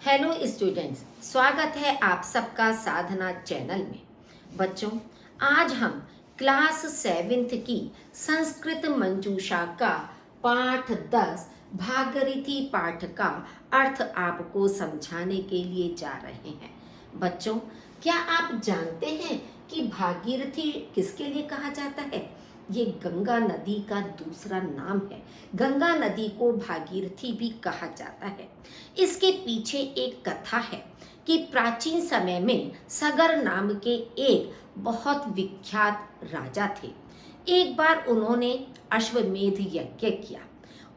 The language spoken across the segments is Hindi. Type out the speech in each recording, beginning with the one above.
हेलो स्टूडेंट्स, स्वागत है आप सबका साधना चैनल में। बच्चों, आज हम क्लास 7th की संस्कृत मंजूषा का पाठ 10 भागीरथी पाठ का अर्थ आपको समझाने के लिए जा रहे हैं। बच्चों, क्या आप जानते हैं कि भागीरथी किसके लिए कहा जाता है? ये गंगा नदी का दूसरा नाम है। गंगा नदी को भागीरथी भी कहा जाता है। इसके पीछे एक कथा है कि प्राचीन समय में सगर नाम के एक बहुत विख्यात राजा थे। एक बार उन्होंने अश्वमेध यज्ञ किया।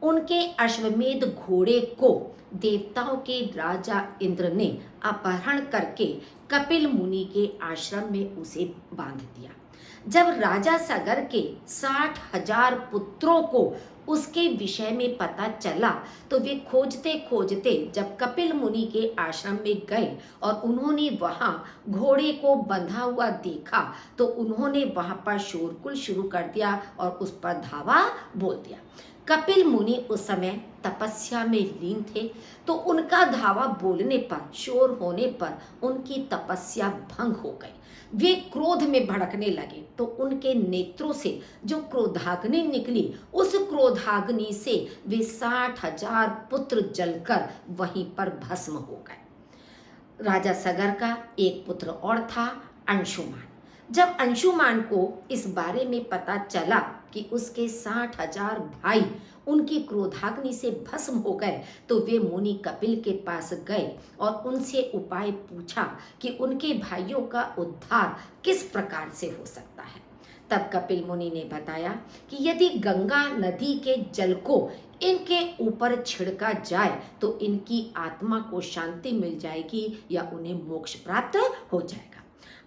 उनके अश्वमेध घोड़े को देवताओं के राजा इंद्र ने अपहरण करके कपिल मुनि के आश्रम में उसे बांध दिया। जब राजा सगर के 60,000 पुत्रों को उसके विषय में पता चला तो वे खोजते खोजते जब कपिल मुनि के आश्रम में गए और उन्होंने वहां घोड़े को बंधा हुआ देखा तो उन्होंने वहां पर शोरगुल शुरू कर दिया और उस पर धावा बोल दिया। कपिल मुनि उस समय तपस्या में लीन थे, तो उनका धावा बोलने पर, शोर होने पर उनकी तपस्या भंग हो गई। वे क्रोध में भड़कने लगे तो उनके नेत्रों से जो क्रोधाग्नि निकली, उस क्रोधाग्नि से वे 60,000 पुत्र जलकर वहीं पर भस्म हो गए। राजा सगर का एक पुत्र और था, अंशुमान। जब अंशुमान को इस बारे में पता चला कि उसके 60,000 भाई उनकी क्रोधाग्नि से भस्म हो गए तो वे मुनि कपिल के पास गए और उनसे उपाय पूछा कि उनके भाइयों का उद्धार किस प्रकार से हो सकता है। तब कपिल मुनि ने बताया कि यदि गंगा नदी के जल को इनके ऊपर छिड़का जाए तो इनकी आत्मा को शांति मिल जाएगी या उन्हें मोक्ष प्राप्त हो जाएगा।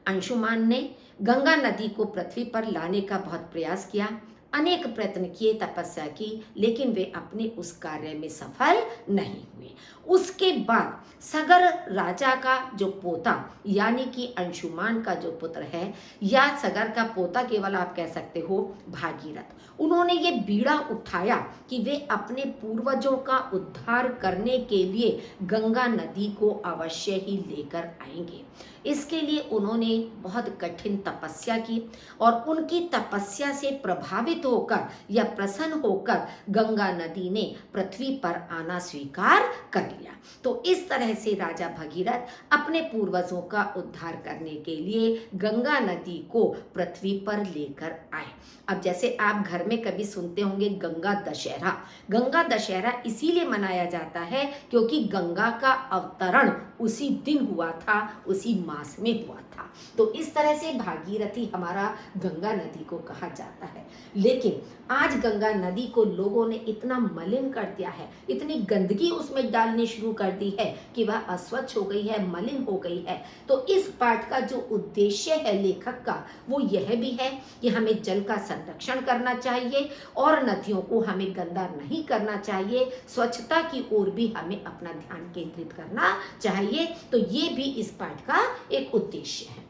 अंशुमान ने गंगा नदी को पृथ्वी पर लाने का बहुत प्रयास किया, अनेक प्रयत्न किए, तपस्या की, लेकिन वे अपने उस कार्य में सफल नहीं हुए। उसके बाद सगर राजा का जो पोता यानी कि अंशुमान का जो पुत्र है, या सगर का पोता केवल आप कह सकते हो, भागीरथ, उन्होंने ये बीड़ा उठाया कि वे अपने पूर्वजों का उद्धार करने के लिए गंगा नदी को अवश्य ही लेकर आएंगे। इसके लिए उन्होंने बहुत कठिन तपस्या की और उनकी तपस्या से प्रभावित होकर या प्रसन्न होकर गंगा नदी ने पृथ्वी पर आना स्वीकार कर लिया। तो इस तरह से राजा भगीरथ अपने पूर्वजों का उद्धार करने के लिए गंगा नदी को पृथ्वी पर लेकर आए। अब जैसे आप घर में कभी सुनते होंगे गंगा दशहरा। गंगा दशहरा इसीलिए मनाया जाता है क्योंकि गंगा का अवतरण उसी दिन हुआ था, उसी मास में हुआ था। तो इस तरह से भागीरथी हमारा गंगा नदी को कहा जाता है। लेकिन आज गंगा नदी को लोगों ने इतना मलिन कर दिया है, इतनी गंदगी उसमें डालनी शुरू कर दी है कि वह अस्वच्छ हो गई है, मलिन हो गई है। तो इस पाठ का जो उद्देश्य है लेखक का, वो यह भी है कि हमें जल का संरक्षण करना चाहिए और नदियों को हमें गंदा नहीं करना चाहिए, स्वच्छता की ओर भी हमें अपना ध्यान केंद्रित करना चाहिए। तो ये भी इस पाठ का एक उद्देश्य है।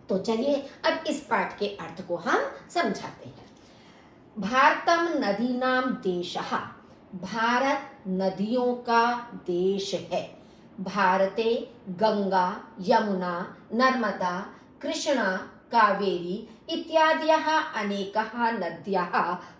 तो चलिए अब इस पाठ के अर्थ को हम समझाते हैं। भारतम नदीनां देशः, भारत नदियों का देश है। भारते गंगा, यमुना, नर्मदा, कृष्णा, कावेरी इत्यादयः अनेकः नद्यः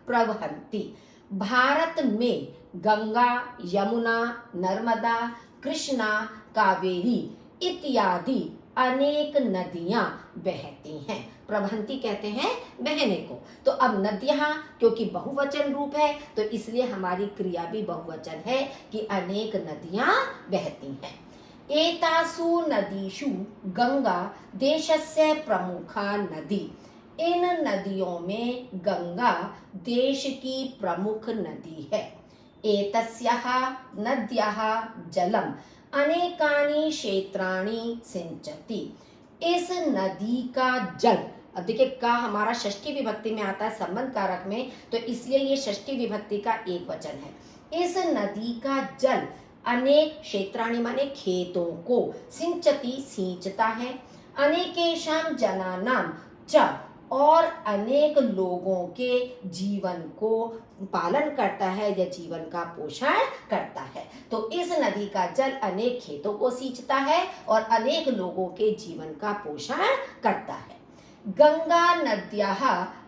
प्रवहन्ति। भारत में गंगा, यमुना, नर्मदा, कृष्णा, कावेरी इत्यादि अनेक नदियां बहती हैं। प्रवहंती कहते हैं बहने को। तो अब नदियां क्योंकि बहुवचन रूप है तो इसलिए हमारी क्रिया भी बहुवचन है कि अनेक नदियां बहती हैं। एतासु नदीषु गंगा देशस्य प्रमुखा नदी। इन नदियों में गंगा देश की प्रमुख नदी है। एतस्याः नद्याः जलम अनेकानि क्षेत्राणि सिंचति। इस नदी का जल, अब देखिए का हमारा षष्ठी विभक्ति में आता है संबंध कारक में, तो इसलिए ये षष्ठी विभक्ति का एक वचन है। इस नदी का जल अनेक क्षेत्राणि माने खेतों को, सिंचति सींचता है, अनेकेषां जनानां च और अनेक लोगों के जीवन को पालन करता है या जीवन का पोषण करता है। तो इस नदी का जल अनेक खेतों को सींचता है और अनेक लोगों के जीवन का पोषण करता है। गंगा नद्याः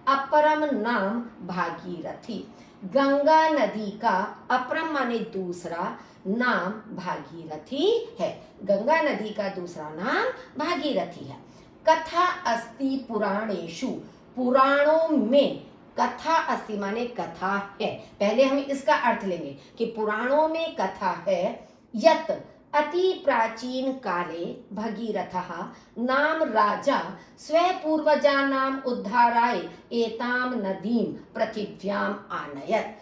अपरम नाम भागीरथी। गंगा नदी का अपरम माने दूसरा नाम भागीरथी है। गंगा नदी का दूसरा नाम भागीरथी है। कथा अस्ति पुराणेषु। पुराणों में कथा अस्ति माने कथा है। पहले हम इसका अर्थ लेंगे कि पुराणों में कथा है। यत अति प्राचीन काले भगीरथः नाम राजा स्वपूर्वजानाम उद्धाराय एताम नदीम पृथिव्याम आनयत।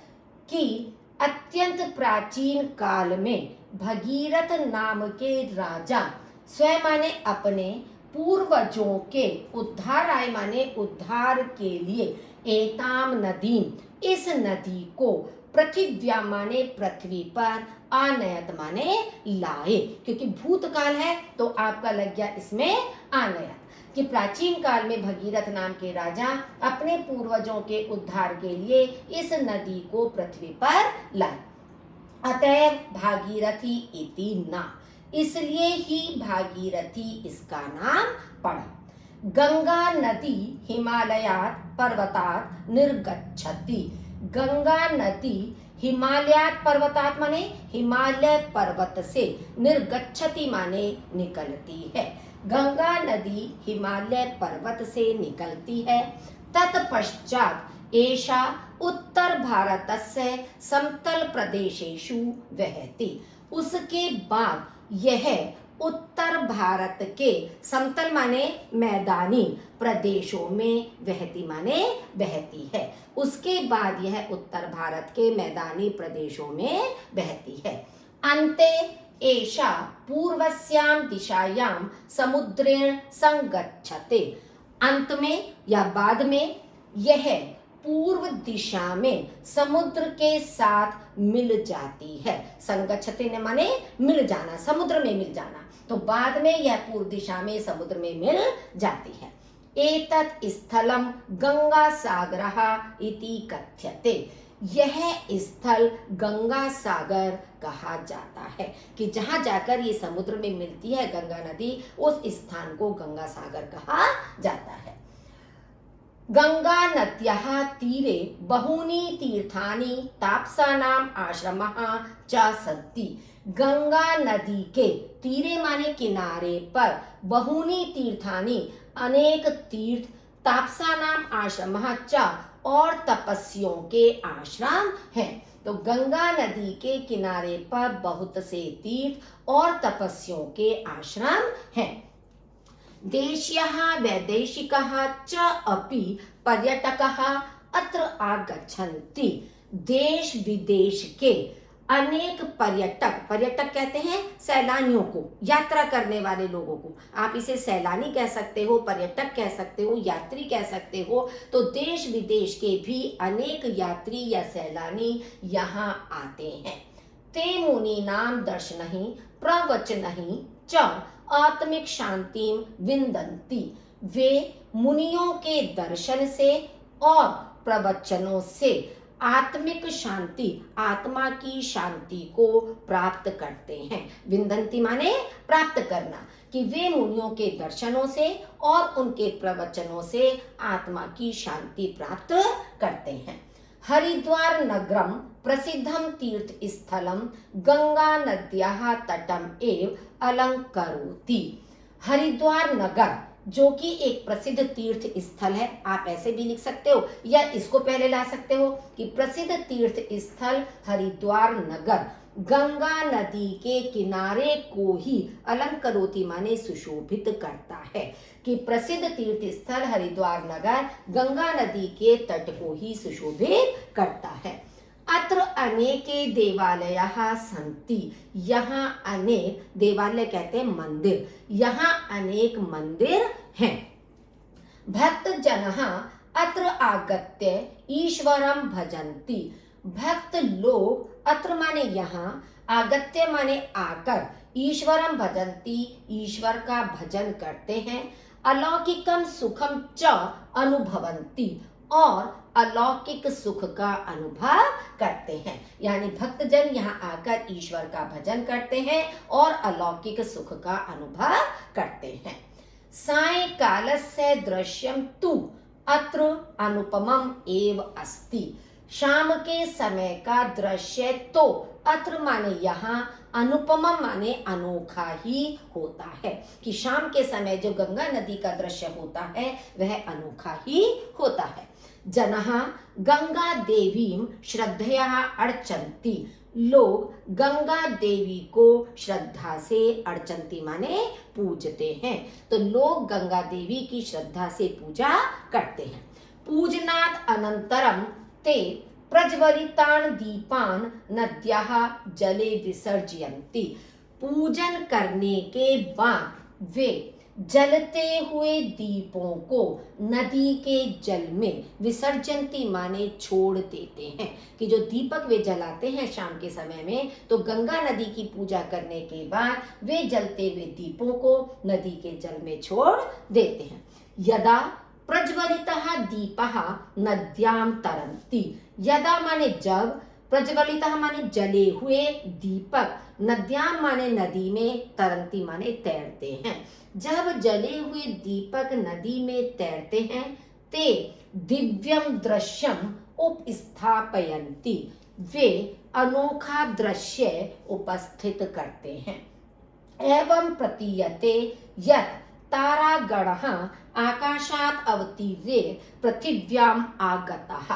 कि अत्यंत प्राचीन काल में भगीरथ नाम के राजा स्वयं माने अपने पूर्वजों के उद्धाराय माने उद्धार के लिए एताम नदीम इस नदी को पृथिव्या माने पृथ्वी पर आनयत माने लाए। क्योंकि भूतकाल है तो आपका लग गया इसमें आनयत कि प्राचीन काल में भगीरथ नाम के राजा अपने पूर्वजों के उद्धार के लिए इस नदी को पृथ्वी पर लाए। अतएव भागीरथी इति नाम, इसलिए ही भागीरथी इसका नाम पड़ा। गंगा नदी हिमालयात पर्वतात निर्गच्छति। गंगा नदी हिमालयात पर्वतात माने हिमालय पर्वत से, निर्गच्छति माने निकलती है। गंगा नदी हिमालय पर्वत से निकलती है। तत्पश्चात एषा उत्तर भारतस्य समतल प्रदेशेषु वहति। उसके बाद यह उत्तर भारत के समतल माने मैदानी प्रदेशों में वहती माने बहती है। उसके बाद यह उत्तर भारत के मैदानी प्रदेशों में बहती है। अन्ते एषा पूर्वस्यां दिशायां समुद्रेण संगच्छते। अंत में या बाद में यह पूर्व दिशा में समुद्र के साथ मिल जाती है। संगच्छते ने माने मिल जाना, समुद्र में मिल जाना। तो बाद में यह पूर्व दिशा में समुद्र में मिल जाती है। एतत् स्थलम गंगा सागरः इति कथ्यते। यह स्थल गंगा सागर कहा जाता है कि जहां जाकर ये समुद्र में मिलती है गंगा नदी, उस स्थान को गंगा सागर कहा जाता है। गंगा नद्याः तीरे बहूनि तीर्थानि तापसानाम आश्रमः च सन्ति। गंगा नदी के तीरे माने किनारे पर बहूनि तीर्थानि अनेक तीर्थ, तापसानाम आश्रमः च और तपस्वियों के आश्रम हैं। तो गंगा नदी के किनारे पर बहुत से तीर्थ और तपस्वियों के आश्रम हैं। देशीयः वैदेशिकः च अपि पर्यटकः अत्र आगच्छन्ति। देश विदेश के अनेक पर्यटक, पर्यटक कहते हैं सैलानियों को, यात्रा करने वाले लोगों को। आप इसे सैलानी कह सकते हो, पर्यटक कह सकते हो, यात्री कह सकते हो। तो देश विदेश के भी अनेक यात्री या सैलानी यहाँ आते हैं। ते मुनीनां दर्शनहि प्रवचनहि च आत्मिक शांति विंदन्ति। वे मुनियों के दर्शन से और प्रवचनों से आत्मिक शांति, आत्मा की शांति को प्राप्त करते हैं। विंदन्ति माने प्राप्त करना, कि वे मुनियों के दर्शनों से और उनके प्रवचनों से आत्मा की शांति प्राप्त करते हैं। हरिद्वार नगरम प्रसिद्धम तीर्थ स्थलम गंगा नद्याः तटम एव अलंकरोति। हरिद्वार नगर जो कि एक प्रसिद्ध तीर्थ स्थल है, आप ऐसे भी लिख सकते हो या इसको पहले ला सकते हो कि प्रसिद्ध तीर्थ स्थल हरिद्वार नगर गंगा नदी के किनारे को ही अलंकरोति माने सुशोभित करता है। कि प्रसिद्ध तीर्थ स्थल हरिद्वार नगर गंगा नदी के तट को ही सुशोभित करता है। अत्र अनेके देवालयाः सन्ति। यहाँ अनेक, देवालय कहते हैं मंदिर, यहाँ अनेक मंदिर हैं। भक्त जनः अत्र आगत्य ईश्वरं भजन्ति। भक्त लोग, अत्र माने यहाँ, आगत्य माने आकर, ईश्वरं भजन्ति ईश्वर का भजन करते हैं। अलौकिकम सुखम च अनुभवन्ति, और अलौकिक सुख का अनुभव करते हैं। यानी भक्तजन यहाँ आकर ईश्वर का भजन करते हैं और अलौकिक सुख का अनुभव करते हैं। सायंकालस्य दृश्यम तु अत्र अनुपमम एव अस्ति। शाम के समय का दृश्य तो अत्र माने यहाँ, अनुपमम माने अनोखा ही होता है, कि शाम के समय जो गंगा नदी का दृश्य होता है वह अनोखा ही होता है। जनः गंगा देवीं श्रद्धया अर्चन्ति। लोग गंगा देवी को श्रद्धा से अर्चन्ति माने पूजते हैं। तो लोग गंगा देवी की श्रद्धा से पूजा करते हैं। पूजनात् अनंतरम ते प्रज्वलितान् दीपान् नद्याः जले विसर्जयन्ति। पूजन करने के बाद वे जलते हुए दीपों को नदी के जल में विसर्जनती माने छोड़ देते हैं, कि जो दीपक वे जलाते हैं शाम के समय में, तो गंगा नदी की पूजा करने के बाद वे जलते हुए दीपों को नदी के जल में छोड़ देते हैं। यदा प्रज्वलितः दीपः नद्यां तरन्ति। यदा माने जब, प्रज्वलितः माने जले हुए, दीपक नद्यां माने नदी में, तरन्ति माने तैरते हैं। जब जले हुए दीपक नदी में तैरते हैं ते दिव्यम दृश्यम उपस्थापयन्ति। वे अनोखा दृश्य उपस्थित करते हैं। एवं प्रतीयते यत् तारागणः आकाशात् अवतीर्य पृथिव्याम् आगतः।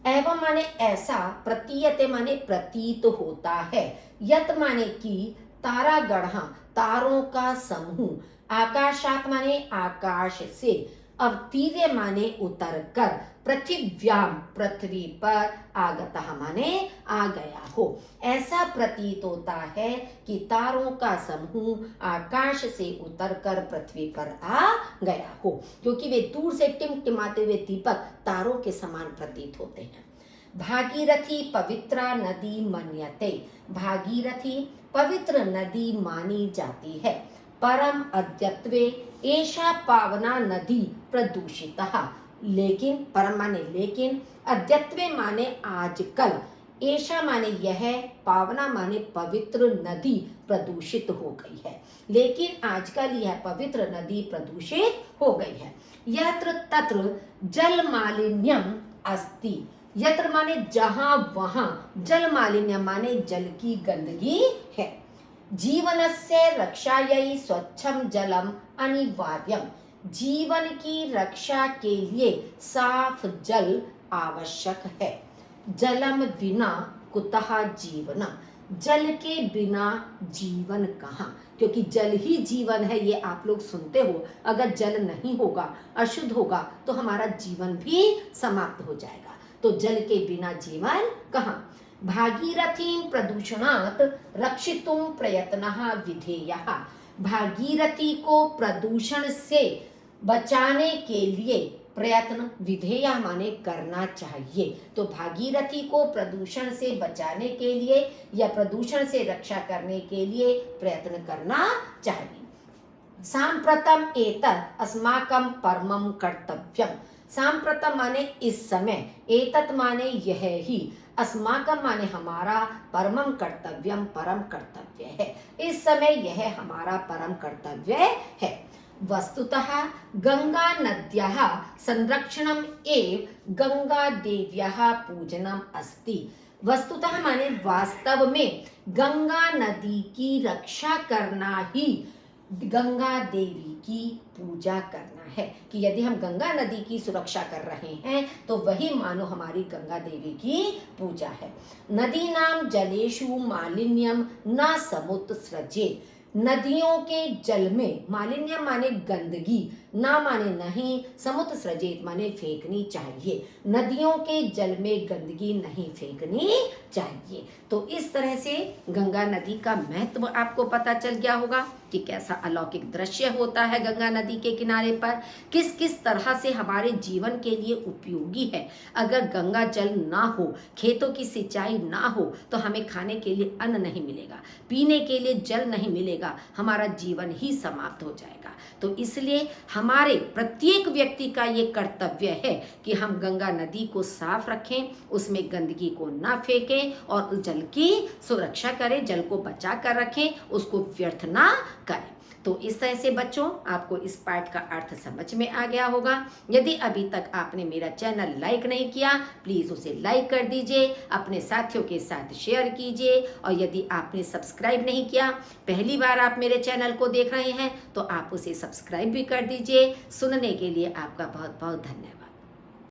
एवं माने ऐसा, प्रतीयते माने प्रतीत होता है, यत माने कि तारागणः तारों का समूह, आकाशात माने आकाश से, अवतीर्य माने उतर कर, पृथिव्याम पृथ्वी पर, आगतः माने आ गया हो। ऐसा प्रतीत होता है कि तारों का समूह आकाश से उतरकर पृथ्वी पर आ गया हो, क्योंकि वे दूर से टिमटिमाते हुए दीपक तारों के समान प्रतीत होते हैं। भागीरथी पवित्रा नदी मन्यते। भागीरथी पवित्र नदी मानी जाती है। परम अद्यत्वे एषा पावना नदी प्रदूषितः। लेकिन, परम माने लेकिन, अद्यत्वे माने आजकल, एषा माने यह, पावना माने पवित्र नदी प्रदूषित हो गई है। लेकिन आजकल यह पवित्र नदी प्रदूषित हो गई है। यत्र तत्र जल मालिन्यम अस्ति। यत्र माने जहां वहां, जल मालिन्य माने जल की गंदगी है। जीवनस्य रक्षायै स्वच्छम जलम अनिवार्यम। जीवन की रक्षा के लिए साफ जल आवश्यक है। जलम विना कुतः जीवनम। जल के बिना जीवन कहाँ, क्योंकि जल ही जीवन है, ये आप लोग सुनते हो। अगर जल नहीं होगा, अशुद्ध होगा, तो हमारा जीवन भी समाप्त हो जाएगा। तो जल के बिना जीवन कहाँ। भागीरथीं प्रदूषणात् रक्षितुं प्रयत्नः विधेयः। भागीरथी को प्रदूषण से बचाने के लिए प्रयत्न, विधेय माने करना चाहिए। तो भागीरथी को प्रदूषण से बचाने के लिए या प्रदूषण से रक्षा करने के लिए प्रयत्न करना चाहिए। सांप्रतम एतत् अस्माकं परमं कर्तव्यम। सांप्रतम माने इस समय, एतत् माने यह ही, अस्माकं माने हमारा, परमं कर्तव्यम परम कर्तव्य है। इस समय यह हमारा परम कर्तव्य है। वस्तुतः गंगा नद्याः संरक्षणम एव गंगा देव्याः पूजनम अस्ति। वस्तुतः माने वास्तव में गंगा नदी की रक्षा करना ही गंगा देवी की पूजा करना है, कि यदि हम गंगा नदी की सुरक्षा कर रहे हैं तो वही मानो हमारी गंगा देवी की पूजा है। नदीनां जलेषु मालिन्यम न समुत्सृजेत्। नदियों के जल में, मालिन्य माने गंदगी, ना माने नहीं, समुत्सृजेत् माने फेंकनी चाहिए। नदियों के जल में गंदगी नहीं फेंकनी चाहिए। तो इस तरह से गंगा नदी का महत्व आपको पता चल गया होगा कि कैसा अलौकिक दृश्य होता है गंगा नदी के किनारे पर, किस किस तरह से हमारे जीवन के लिए उपयोगी है। अगर गंगा जल ना हो, खेतों की सिंचाई ना हो, तो हमें खाने के लिए अन्न नहीं मिलेगा, पीने के लिए जल नहीं मिलेगा, जाएगा, हमारा जीवन ही समाप्त हो जाएगा। तो इसलिए हमारे प्रत्येक व्यक्ति का ये कर्तव्य है कि हम गंगा नदी को साफ रखें, उसमें गंदगी को ना फेंकें और उस जल की सुरक्षा करें, जल को बचा कर रखें, उसको व्यर्थ ना करें। तो इस तरह से बच्चों आपको इस पाठ का अर्थ समझ में आ गया होगा। यदि अभी तक आपने मेरा चैनल लाइक नहीं किया, प्लीज़ उसे लाइक कर दीजिए, अपने साथियों के साथ शेयर कीजिए, और यदि आपने सब्सक्राइब नहीं किया, पहली बार आप मेरे चैनल को देख रहे हैं, तो आप उसे सब्सक्राइब भी कर दीजिए। सुनने के लिए आपका बहुत बहुत धन्यवाद।